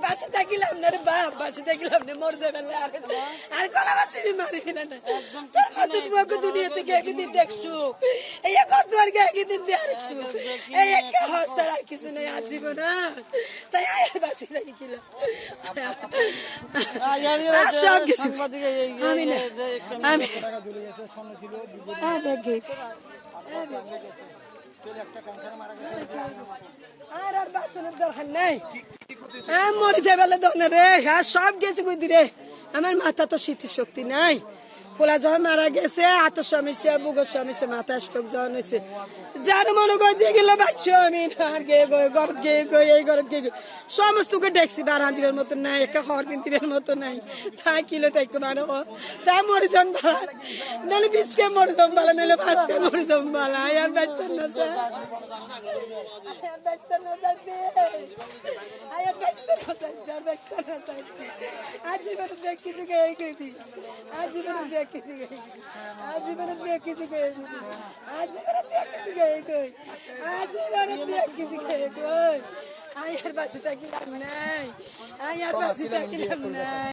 বাসে থাকিলাম না রে বাপ, বাসে থাকিলাম না, মর যাবে আর কলা বাসি মারিবি না। তোর কত বুয়াক দুনিয়া থেকে একদিন দেখছু, এই কত আর একদিন দিয়ে আরেকছু, এই একটা হস আর কিছু নেই আজীবন। তাই আয় বাসে থাকি কিলাম সব কিছু আমি না আমি আর বাসনের দরকার নেই, মরে যাবে দনে রে। সব গেছে কই রে, আমার মাথা তো স্মৃতিশক্তি নাই। পোলা যখন মারা গেছে হাত সমস্যা, বুকের সমস্যা, মাথা স্ট্রোক যখন হয়েছে, যার মনে কর যে গেলে বাচ্চা আমি আর গে গই গরত গে গই এই গরত গে সমস্তকে দেখছি। বারো দিনের মতো নাই, একটা খড় পিন্তিরের মতো নাই। তা কিলো তাই মানব তা মরিজন বালা, নাহলে বিশকে মরিজন বালা, নাহলে পাঁচকে মরিজন বালা। আর বাঁচতেন না স্যার, বাঁচতেন না যাচ্ছে, আজীবনে দেখ কিছু গায়ে গেছি, আজীবনে দেখ কিছু গায়ে, আজীবনে দেখ কিছু গায়ে গেছি, আজীবনে দেখ কিছু গায়ে গই, আজীবনে দেখ কিছু গায়ে গই। আয়ার বাসি থাকিলাম নাই, আয়ার বাসি থাকিলাম নাই।